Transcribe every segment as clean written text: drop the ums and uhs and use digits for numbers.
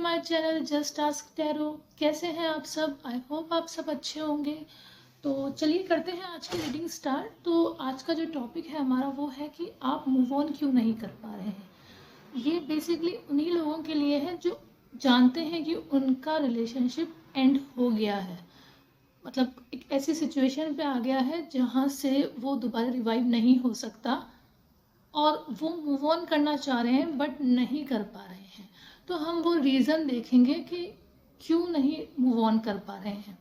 My channel just ask tarot. कैसे हैं आप सब? आई होप आप सब अच्छे होंगे। तो चलिए करते हैं आज की रीडिंग स्टार्ट। तो आज का जो टॉपिक है हमारा वो है कि आप मूव ऑन क्यों नहीं कर पा रहे हैं। ये बेसिकली उन्हीं लोगों के लिए है जो जानते हैं कि उनका रिलेशनशिप एंड हो गया है, मतलब एक ऐसी सिचुएशन पे आ गया है जहाँ से वो दोबारा रिवाइव नहीं हो सकता और वो मूव ऑन करना चाह रहे हैं बट नहीं कर पा रहे हैं। तो हम वो रीज़न देखेंगे कि क्यों नहीं मूव ऑन कर पा रहे हैं।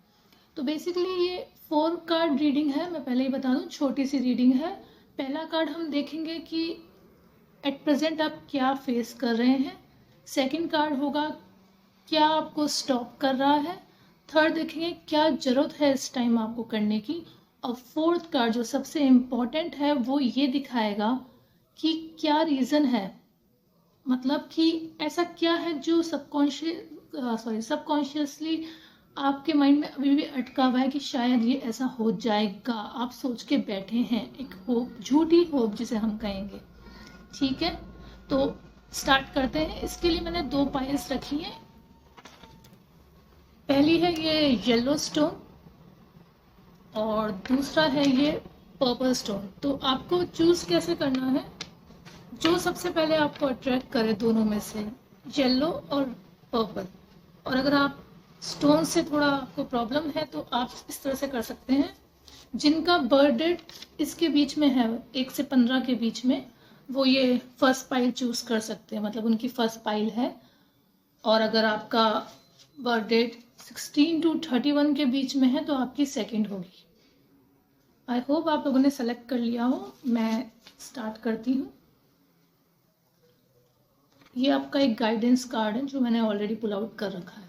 तो बेसिकली ये 4 कार्ड रीडिंग है। मैं पहले ही बता दूं, छोटी सी रीडिंग है। पहला कार्ड हम देखेंगे कि एट प्रेजेंट आप क्या फेस कर रहे हैं। सेकंड कार्ड होगा क्या आपको स्टॉप कर रहा है। थर्ड देखेंगे क्या ज़रूरत है इस टाइम आपको करने की। और फोर्थ कार्ड जो सबसे इम्पॉर्टेंट है वो ये दिखाएगा कि क्या रीज़न है, मतलब कि ऐसा क्या है जो सबकॉन्शियसली आपके माइंड में अभी भी अटका हुआ है कि शायद ये ऐसा हो जाएगा। आप सोच के बैठे हैं, एक होप, झूठी होप जिसे हम कहेंगे। ठीक है, तो स्टार्ट करते हैं। इसके लिए मैंने 2 पाइल्स रखी हैं। पहली है ये येलो स्टोन और दूसरा है ये पर्पल स्टोन। तो आपको चूज कैसे करना है, जो सबसे पहले आपको अट्रैक्ट करे दोनों में से, येलो और पर्पल। और अगर आप स्टोन से थोड़ा आपको प्रॉब्लम है तो आप इस तरह से कर सकते हैं। जिनका बर्थ डेट इसके बीच में है 1 से 15 के बीच में, वो ये फर्स्ट पाइल चूज कर सकते हैं, मतलब उनकी फर्स्ट पाइल है। और अगर आपका बर्थ डेट 16 to 31 के बीच में है तो आपकी सेकंड होगी। आई होप आप लोगों ने सेलेक्ट कर लिया हो। मैं स्टार्ट करती हूँ। ये आपका एक गाइडेंस कार्ड है जो मैंने ऑलरेडी पुल आउट कर रखा है।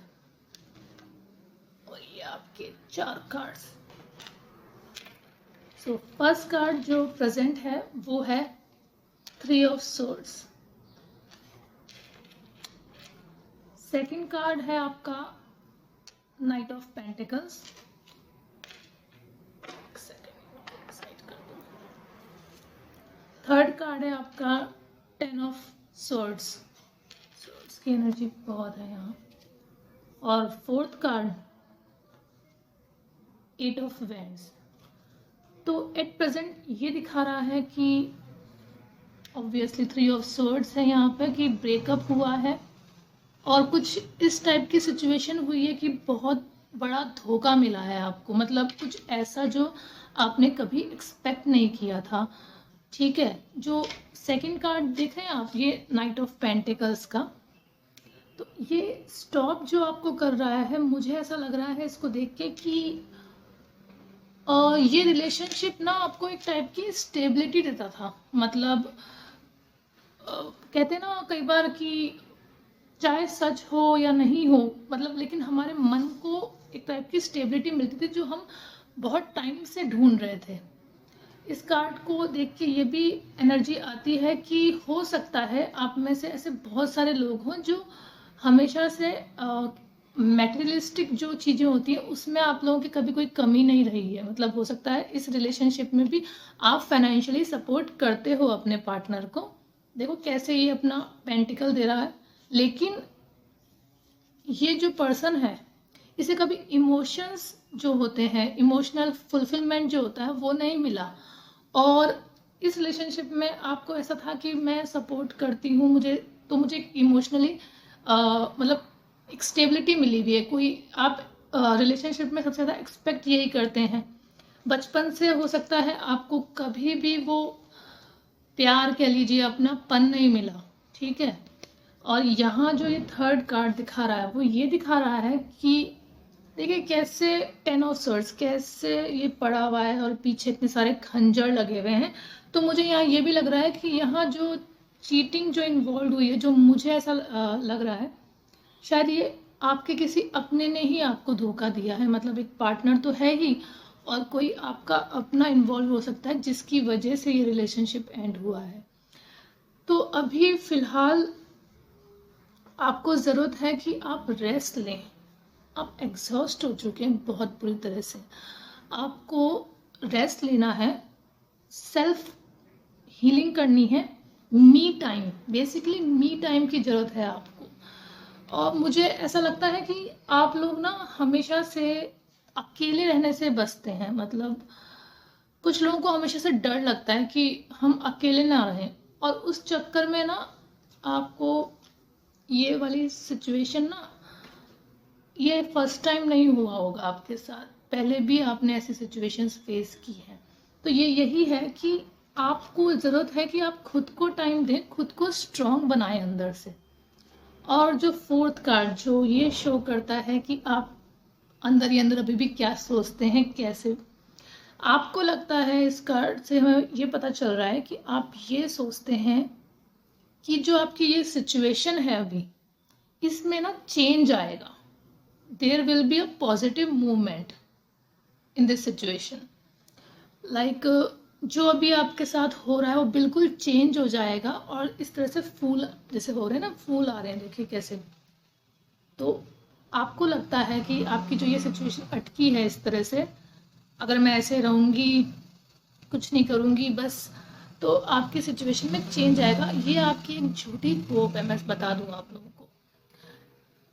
और ये आपके 4 कार्ड्स। सो फर्स्ट कार्ड जो प्रेजेंट है वो है 3 ऑफ सोर्ड्स। सेकंड कार्ड है आपका night of pentacles. Third card है आपका 10 ऑफ सोर्ड्स। सोर्ड्स की एनर्जी बहुत है यहाँ। और फोर्थ कार्ड 8 ऑफ वैंड्स। तो एट प्रेजेंट ये दिखा रहा है कि ऑब्वियसली 3 ऑफ सोर्ड्स है यहाँ पे, कि ब्रेकअप हुआ है और कुछ इस टाइप की सिचुएशन हुई है कि बहुत बड़ा धोखा मिला है आपको, मतलब कुछ ऐसा जो आपने कभी एक्सपेक्ट नहीं किया था। ठीक है, जो सेकंड कार्ड देख रहे हैं आप, ये नाइट ऑफ पेंटिकल्स का, तो ये स्टॉप जो आपको कर रहा है, मुझे ऐसा लग रहा है इसको देख के कि ये रिलेशनशिप ना आपको एक टाइप की स्टेबिलिटी देता था। मतलब कहते हैं ना कई बार कि चाहे सच हो या नहीं हो, मतलब लेकिन हमारे मन को एक टाइप की स्टेबिलिटी मिलती थी जो हम बहुत टाइम से ढूंढ रहे थे। इस कार्ड को देख के ये भी एनर्जी आती है कि हो सकता है आप में से ऐसे बहुत सारे लोग हों जो हमेशा से मैटेरियलिस्टिक जो चीज़ें होती हैं उसमें आप लोगों की कभी कोई कमी नहीं रही है। मतलब हो सकता है इस रिलेशनशिप में भी आप फाइनेंशियली सपोर्ट करते हो अपने पार्टनर को। देखो कैसे ये अपना पेंटिकल दे रहा है, लेकिन ये जो पर्सन है इसे कभी इमोशंस जो होते हैं, इमोशनल फुलफिलमेंट जो होता है वो नहीं मिला। और इस रिलेशनशिप में आपको ऐसा था कि मैं सपोर्ट करती हूँ, मुझे इमोशनली मतलब एक स्टेबिलिटी मिली हुई है। कोई आप रिलेशनशिप में सबसे ज़्यादा एक्सपेक्ट यही करते हैं। बचपन से हो सकता है आपको कभी भी वो प्यार कह लीजिए, अपना पन नहीं मिला। ठीक है, और यहाँ जो ये थर्ड कार्ड दिखा रहा है वो ये दिखा रहा है कि देखिए कैसे 10 ऑफ सोर्ड्स कैसे ये पड़ा हुआ है और पीछे इतने सारे खंजर लगे हुए हैं। तो मुझे यहाँ ये भी लग रहा है कि यहाँ जो चीटिंग जो इन्वॉल्व हुई है, जो मुझे ऐसा लग रहा है शायद ये आपके किसी अपने ने ही आपको धोखा दिया है। मतलब एक पार्टनर तो है ही और कोई आपका अपना इन्वॉल्व हो सकता है जिसकी वजह से ये रिलेशनशिप एंड हुआ है। तो अभी फिलहाल आपको ज़रूरत है कि आप रेस्ट लें। आप एग्जॉस्ट हो चुके हैं बहुत बुरी तरह से, आपको रेस्ट लेना है, सेल्फ हीलिंग करनी है, me time, basically me time की ज़रूरत है आपको। और मुझे ऐसा लगता है कि आप लोग ना हमेशा से अकेले रहने से बचते हैं। मतलब कुछ लोगों को हमेशा से डर लगता है कि हम अकेले ना रहें, और उस चक्कर में ना आपको ये वाली सिचुएशन ना, ये फर्स्ट टाइम नहीं हुआ होगा आपके साथ, पहले भी आपने ऐसी सिचुएशंस फेस की हैं। तो ये यही है कि आपको ज़रूरत है कि आप खुद को टाइम दें, खुद को स्ट्रॉन्ग बनाएं अंदर से। और जो फोर्थ कार्ड जो ये शो करता है कि आप अंदर ही अंदर अभी भी क्या सोचते हैं, कैसे आपको लगता है, इस कार्ड से हमें ये पता चल रहा है कि आप ये सोचते हैं कि जो आपकी ये सिचुएशन है अभी, इसमें ना चेंज आएगा। There will be a positive movement in this situation. Like जो अभी आपके साथ हो रहा है वो बिल्कुल चेंज हो जाएगा, और इस तरह से फूल जैसे हो रहे हैं ना, फूल आ रहे हैं, देखिए कैसे। तो आपको लगता है कि आपकी जो ये सिचुएशन अटकी है इस तरह से, अगर मैं ऐसे रहूँगी, कुछ नहीं करूँगी बस, तो आपकी सिचुएशन में चेंज आएगा। ये आपकी एक झूठी होप है, मैं बता दूँ आप लोगों को।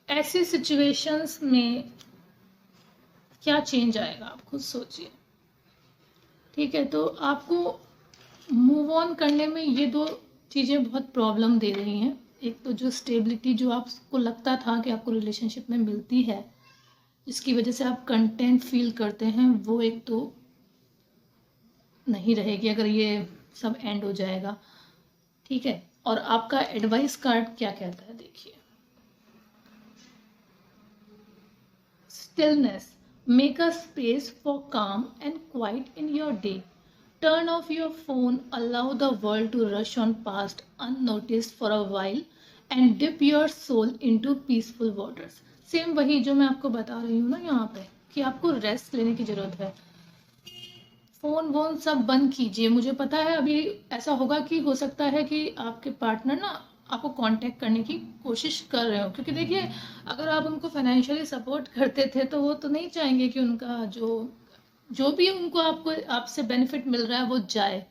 ऐसी सिचुएशंस में क्या चेंज आएगा आप खुद सोचिए, ठीक है। तो आपको मूव ऑन करने में ये दो चीज़ें बहुत प्रॉब्लम दे रही हैं। एक तो जो स्टेबिलिटी जो आपको लगता था कि आपको रिलेशनशिप में मिलती है, जिसकी वजह से आप कंटेंट फील करते हैं, वो एक तो नहीं रहेगी अगर ये सब एंड हो जाएगा, ठीक है। और आपका एडवाइस कार्ड क्या कहता है, देखिए। Stillness, make a space for calm and quiet in your day, turn off your phone, allow the world to rush on past unnoticed for a while and dip your soul into peaceful waters। Same वही जो मैं आपको बता रही हूँ ना यहाँ पे, कि आपको रेस्ट लेने की जरूरत है। फोन वोन सब बंद कीजिए। मुझे पता है अभी ऐसा होगा कि हो सकता है कि आपके पार्टनर ना आपको कांटेक्ट करने की कोशिश कर रहे हो, क्योंकि देखिए अगर आप उनको फाइनेंशियली सपोर्ट करते थे तो वो तो नहीं चाहेंगे कि उनका जो भी उनको आपको आपसे बेनिफिट मिल रहा है वो जाए,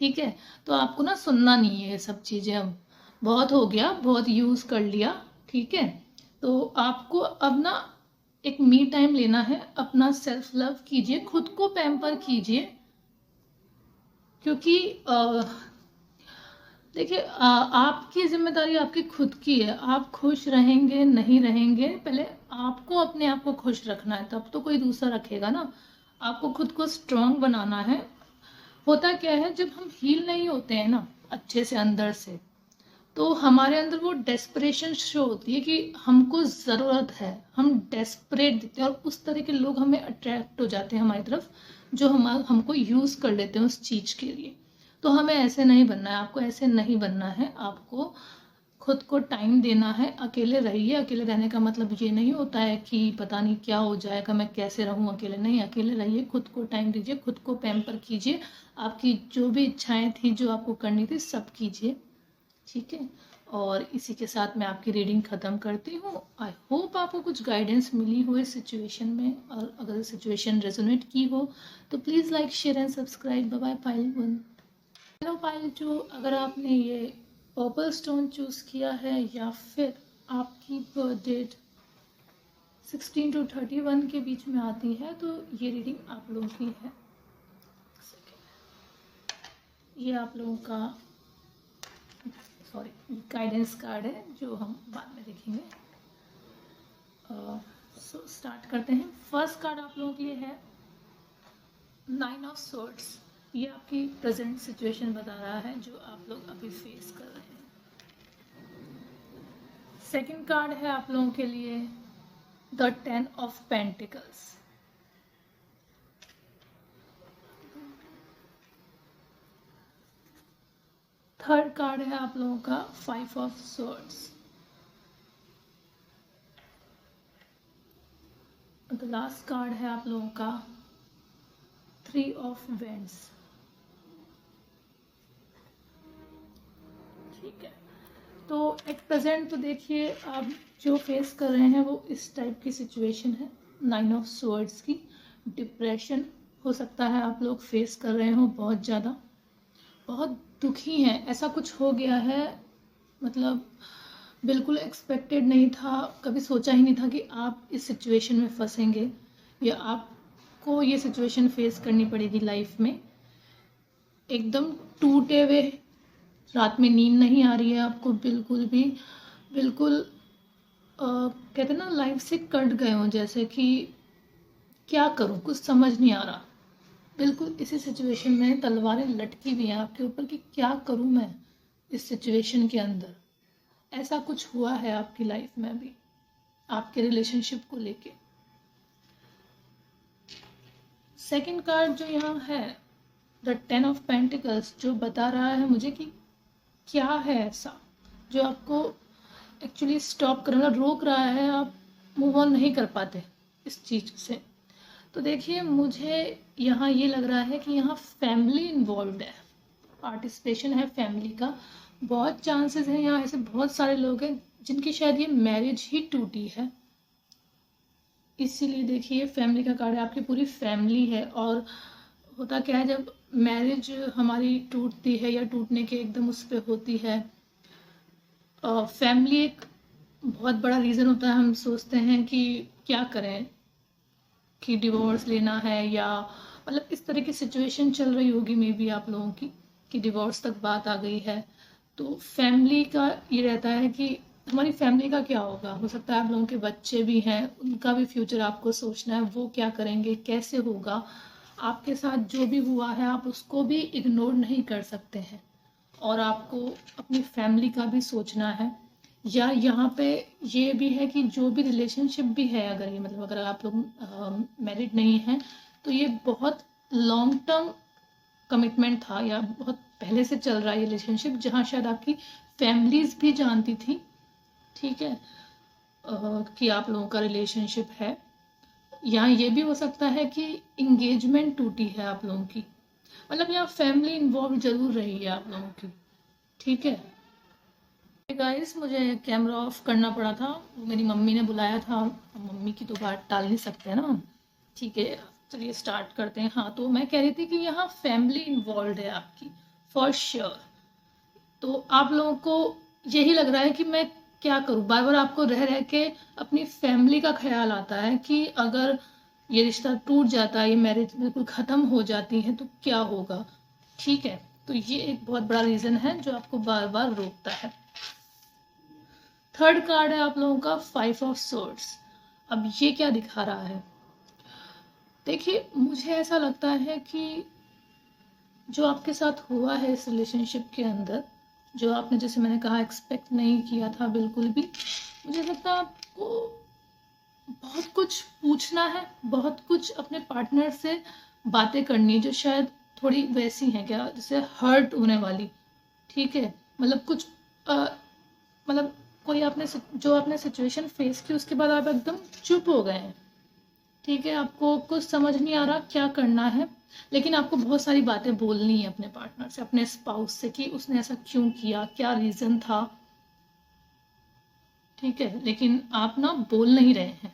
ठीक है। तो आपको ना सुनना नहीं है ये सब चीज़ें, अब बहुत हो गया, बहुत यूज़ कर लिया, ठीक है। तो आपको अब ना एक मी टाइम लेना है, अपना सेल्फ लव कीजिए, खुद को पैम्पर कीजिए, क्योंकि देखिए आपकी जिम्मेदारी आपकी खुद की है। आप खुश रहेंगे नहीं रहेंगे, पहले आपको अपने आप को खुश रखना है, तब तो कोई दूसरा रखेगा ना। आपको खुद को स्ट्रांग बनाना है। होता क्या है, जब हम हील नहीं होते हैं ना अच्छे से अंदर से, तो हमारे अंदर वो डेस्परेशन शो होती है कि हमको ज़रूरत है, हम डेस्परेट दिखते हैं, और उस तरह के लोग हमें अट्रैक्ट हो जाते हैं हमारी तरफ, जो हमको यूज़ कर लेते हैं उस चीज़ के लिए। तो हमें ऐसे नहीं बनना है, आपको ऐसे नहीं बनना है। आपको खुद को टाइम देना है, अकेले रहिए। अकेले रहने का मतलब ये नहीं होता है कि पता नहीं क्या हो जाएगा, मैं कैसे रहूँ अकेले, नहीं। अकेले रहिए, खुद को टाइम दीजिए, खुद को पैम्पर कीजिए, आपकी जो भी इच्छाएं थी, जो आपको करनी थी, सब कीजिए, ठीक है। और इसी के साथ मैं आपकी रीडिंग ख़त्म करती हूँ। आई होप आपको कुछ गाइडेंस मिली हो इस सिचुएशन में, और अगर सिचुएशन रेजोनेट की हो तो please like share and subscribe. Bye bye Payal 1। Hello Payal 2, अगर आपने ये पर्पल स्टोन चूज़ किया है या फिर आपकी बर्थ डेट 16 to 31 के बीच में आती है, तो ये रीडिंग आप लोगों की है। ये आप लोगों का गाइडेंस कार्ड है, जो हम बाद में देखेंगे। सो स्टार्ट करते हैं। फर्स्ट कार्ड आप लोगों के लिए है 9 ऑफ स्वॉर्ड्स। ये आपकी प्रेजेंट सिचुएशन बता रहा है जो आप लोग अभी फेस कर रहे हैं। सेकंड कार्ड है आप लोगों के लिए the 10 of pentacles. Third card है आप लोगों का 5 of swords. The last card है आप लोगों का 3 ऑफ वेंड्स, ठीक है। तो एट प्रेजेंट तो देखिए आप जो फेस कर रहे हैं वो इस टाइप की सिचुएशन है, 9 ऑफ स्वॉर्ड्स की। डिप्रेशन हो सकता है आप लोग फेस कर रहे हो, बहुत ज़्यादा, बहुत दुखी हैं, ऐसा कुछ हो गया है। मतलब बिल्कुल एक्सपेक्टेड नहीं था, कभी सोचा ही नहीं था कि आप इस सिचुएशन में फँसेंगे या आपको ये सिचुएशन फेस करनी पड़ेगी लाइफ में। एकदम टूटे हुए, रात में नींद नहीं आ रही है आपको बिल्कुल भी, बिल्कुल कहते हैं ना लाइफ से कट गए हों, जैसे कि क्या करूँ कुछ समझ नहीं आ रहा। बिल्कुल इसी सिचुएशन में तलवारें लटकी हुई हैं आपके ऊपर कि क्या करूँ मैं इस सिचुएशन के अंदर। ऐसा कुछ हुआ है आपकी लाइफ में अभी, आपके रिलेशनशिप को लेके। सेकंड कार्ड जो यहाँ है, द 10 ऑफ पेंटिकल्स, जो बता रहा है मुझे कि क्या है ऐसा जो आपको एक्चुअली स्टॉप करना रोक रहा है, आप मूव ऑन नहीं कर पाते इस चीज़ से। तो देखिए मुझे यहाँ ये लग रहा है कि यहाँ फैमिली इन्वॉल्व है, पार्टिसिपेशन है फैमिली का। बहुत चांसेस हैं यहाँ ऐसे बहुत सारे लोग हैं जिनकी शायद ये मैरिज ही टूटी है, इसीलिए देखिए फैमिली का कार्ड है, आपकी पूरी फैमिली है। और होता क्या है जब मैरिज हमारी टूटती है या टूटने के एकदम उस पर होती है, फैमिली एक बहुत बड़ा रीज़न होता है। हम सोचते हैं कि क्या करें, कि डिवोर्स लेना है या मतलब इस तरह की सिचुएशन चल रही होगी मे बी आप लोगों की, कि डिवोर्स तक बात आ गई है। तो फैमिली का ये रहता है कि हमारी फैमिली का क्या होगा, हो सकता है आप लोगों के बच्चे भी हैं, उनका भी फ्यूचर आपको सोचना है, वो क्या करेंगे, कैसे होगा। आपके साथ जो भी हुआ है आप उसको भी इग्नोर नहीं कर सकते हैं, और आपको अपनी फैमिली का भी सोचना है। या यहाँ पे ये भी है कि जो भी रिलेशनशिप भी है, अगर ये मतलब अगर आप लोग मैरिड नहीं हैं तो ये बहुत लॉन्ग टर्म कमिटमेंट था या बहुत पहले से चल रहा है ये रिलेशनशिप, जहाँ शायद आपकी फैमिलीज भी जानती थी, ठीक है, कि आप लोगों का रिलेशनशिप है। यहाँ ये भी हो सकता है कि इंगेजमेंट टूटी है आप लोगों की, मतलब यहाँ फैमिली इन्वॉल्व जरूर रही है आप लोगों की, ठीक है। गाइस मुझे कैमरा ऑफ करना पड़ा था, मेरी मम्मी ने बुलाया था, मम्मी की तो बात टाल नहीं सकते ना, ठीक है। चलिए स्टार्ट करते हैं। हाँ, तो मैं कह रही थी कि यहाँ फैमिली इन्वॉल्व है आपकी फॉर श्योर। तो आप लोगों को यही लग रहा है कि मैं क्या करूँ, बार बार आपको रह रह के अपनी फैमिली का ख्याल आता है कि अगर ये रिश्ता टूट जाता है, ये मैरिज बिल्कुल ख़त्म हो जाती है तो क्या होगा, ठीक है। तो ये एक बहुत बड़ा रीज़न है जो आपको बार बार रोकता है। थर्ड कार्ड है आप लोगों का 5 ऑफ सोर्ड्स। अब ये क्या दिखा रहा है, देखिए मुझे ऐसा लगता है कि जो आपके साथ हुआ है इस रिलेशनशिप के अंदर, जो आपने जैसे मैंने कहा एक्सपेक्ट नहीं किया था बिल्कुल भी, मुझे लगता है आपको बहुत कुछ पूछना है, बहुत कुछ अपने पार्टनर से बातें करनी है जो शायद थोड़ी वैसी हैं क्या, जैसे हर्ट होने वाली, ठीक है। मतलब कुछ मतलब कोई आपने जो आपने सिचुएशन फेस की उसके बाद आप एकदम चुप हो गए हैं, ठीक है, आपको कुछ समझ नहीं आ रहा क्या करना है, लेकिन आपको बहुत सारी बातें बोलनी है अपने पार्टनर से, अपने स्पाउस से, कि उसने ऐसा क्यों किया, क्या रीज़न था, ठीक है। लेकिन आप ना बोल नहीं रहे हैं,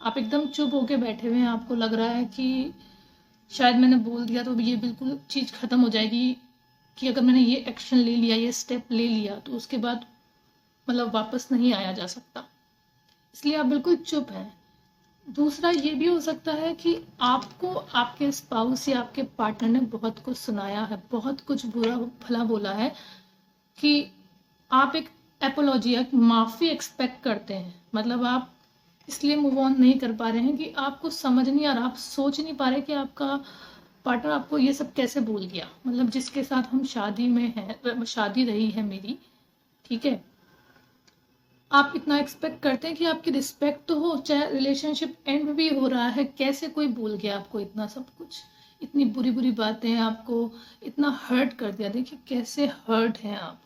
आप एकदम चुप होके बैठे हुए हैं। आपको लग रहा है कि शायद मैंने बोल दिया तो ये बिल्कुल चीज़ ख़त्म हो जाएगी, कि अगर मैंने ये एक्शन ले लिया, ये स्टेप ले लिया तो उसके बाद मतलब वापस नहीं आया जा सकता, इसलिए आप बिल्कुल चुप हैं। दूसरा ये भी हो सकता है कि आपको आपके स्पाउस या आपके पार्टनर ने बहुत कुछ सुनाया है, बहुत कुछ बुरा भला बोला है, कि आप एक एपोलॉजी एक माफ़ी एक्सपेक्ट करते हैं। मतलब आप इसलिए मूव ऑन नहीं कर पा रहे हैं कि आपको समझ नहीं आ रहा, आप सोच नहीं पा रहे कि आपका पार्टनर आपको ये सब कैसे भूल गया, मतलब जिसके साथ हम शादी में हैं, शादी रही है मेरी, ठीक है। आप इतना एक्सपेक्ट करते हैं कि आपकी रिस्पेक्ट तो हो, चाहे रिलेशनशिप एंड भी हो रहा है, कैसे कोई भूल गया आपको इतना सब कुछ, इतनी बुरी बुरी बातें, आपको इतना हर्ट कर दिया। देखिए कैसे हर्ट हैं आप,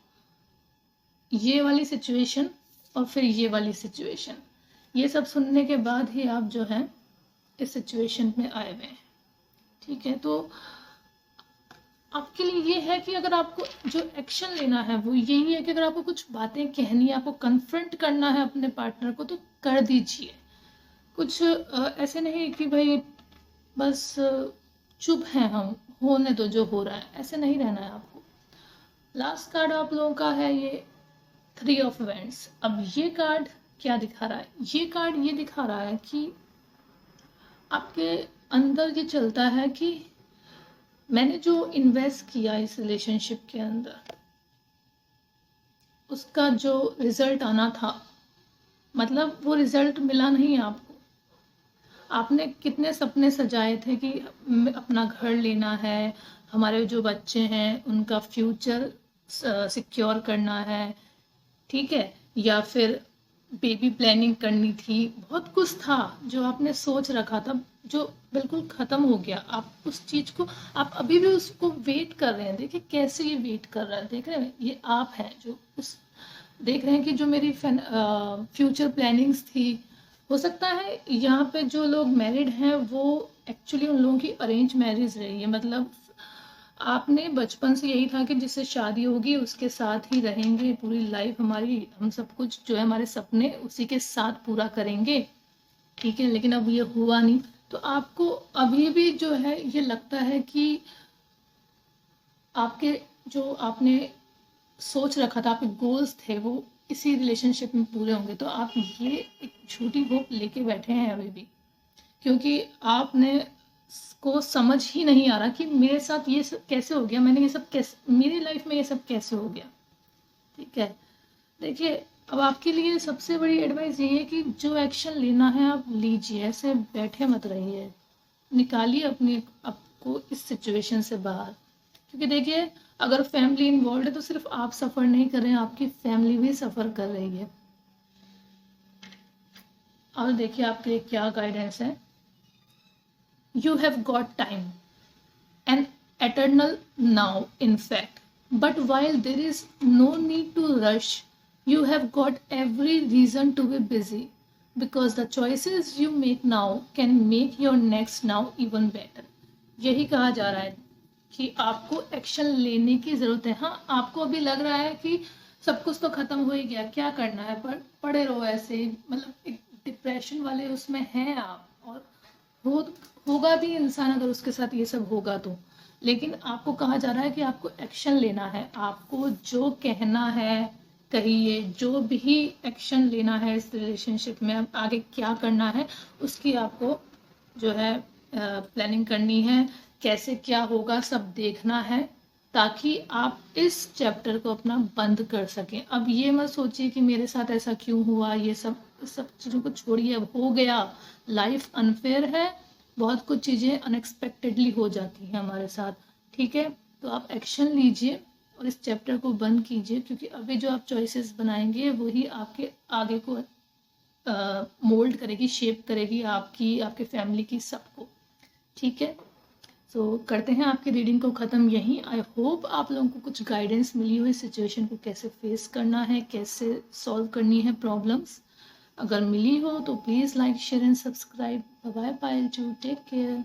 ये वाली सिचुएशन और फिर ये वाली सिचुएशन, ये सब सुनने के बाद ही आप जो है इस सिचुएशन में आए हुए हैं, ठीक है। तो आपके लिए ये है कि अगर आपको जो एक्शन लेना है वो यही है कि अगर आपको कुछ बातें कहनी है, आपको कन्फ्रंट करना है अपने पार्टनर को, तो कर दीजिए। कुछ ऐसे नहीं कि भाई बस चुप हैं हम, होने दो जो हो रहा है, ऐसे नहीं रहना है आपको। लास्ट कार्ड आप लोगों का है ये थ्री ऑफ वेंट्स। अब ये कार्ड क्या दिखा रहा है? ये कार्ड ये दिखा रहा है कि आपके अंदर ये चलता है कि मैंने जो इन्वेस्ट किया इस रिलेशनशिप के अंदर, उसका जो रिजल्ट आना था, मतलब वो रिजल्ट मिला नहीं आपको। आपने कितने सपने सजाए थे कि अपना घर लेना है, हमारे जो बच्चे हैं उनका फ्यूचर सिक्योर करना है, ठीक है, या फिर बेबी प्लानिंग करनी थी। बहुत कुछ था जो आपने सोच रखा था, जो बिल्कुल ख़त्म हो गया। आप उस चीज़ को, आप अभी भी उसको वेट कर रहे हैं। देखिए कैसे ये वेट कर रहा है, देख रहे हैं? ये आप हैं जो उस देख रहे हैं कि जो मेरी फ्यूचर प्लानिंग्स थी, हो सकता है यहाँ पे जो लोग मैरिड हैं वो एक्चुअली उन लोगों की अरेंज मैरिज रही है। मतलब आपने बचपन से यही था कि जिससे शादी होगी उसके साथ ही रहेंगे पूरी लाइफ हमारी, हम सब कुछ जो है हमारे सपने उसी के साथ पूरा करेंगे, ठीक है। लेकिन अब ये हुआ नहीं, तो आपको अभी भी जो है ये लगता है कि आपके जो आपने सोच रखा था, आपके गोल्स थे, वो इसी रिलेशनशिप में पूरे होंगे। तो आप ये एक झूठी होप लेके बैठे हैं अभी भी, क्योंकि आपने को समझ ही नहीं आ रहा कि मेरे साथ ये सब कैसे हो गया, मैंने ये सब कैसे, मेरी लाइफ में ये सब कैसे हो गया, ठीक है। देखिए अब आपके लिए सबसे बड़ी एडवाइस ये है कि जो एक्शन लेना है आप लीजिए, ऐसे बैठे मत रहिए, निकालिए अपने आपको इस सिचुएशन से बाहर। क्योंकि देखिए अगर फैमिली इन्वॉल्व है तो सिर्फ आप सफ़र नहीं कर रहे हैं, आपकी फैमिली भी सफ़र कर रही है। और देखिए आपके लिए क्या गाइडेंस है। You have got time and eternal now, in fact. But while there is no need to rush, you have got every reason to be busy because the choices you make now can make your next now even better. यही कहा जा रहा है कि आपको action लेने की ज़रूरत है। हाँ, आपको अभी लग रहा है कि सब कुछ तो ख़त्म हो ही गया, क्या करना है, पर पड़े रहो ऐसे ही, मतलब एक डिप्रेशन वाले उसमें हैं आप। और हो होगा भी इंसान अगर उसके साथ ये सब होगा तो। लेकिन आपको कहा जा रहा है कि आपको एक्शन लेना है, आपको जो कहना है कहिए, जो भी एक्शन लेना है इस रिलेशनशिप में, अब आगे क्या करना है उसकी आपको जो है प्लानिंग करनी है, कैसे क्या होगा सब देखना है, ताकि आप इस चैप्टर को अपना बंद कर सकें। अब ये मत सोचिए कि मेरे साथ ऐसा क्यों हुआ, ये सब चीज़ों को छोड़िए, अब हो गया। लाइफ अनफेयर है, बहुत कुछ चीज़ें अनएक्सपेक्टेडली हो जाती हैं हमारे साथ, ठीक है। तो आप एक्शन लीजिए और इस चैप्टर को बंद कीजिए, क्योंकि अभी जो आप चॉइसेस बनाएंगे वही आपके आगे को मोल्ड करेगी, शेप करेगी आपकी, आपके फैमिली की, सबको, ठीक है। सो करते हैं आपकी रीडिंग को ख़त्म यहीं। आई होप आप लोगों को कुछ गाइडेंस मिली हो इस सिचुएशन को कैसे फेस करना है, कैसे सॉल्व करनी है प्रॉब्लम्स। अगर मिली हो तो please like share and subscribe. Bye bye Payal two, take care.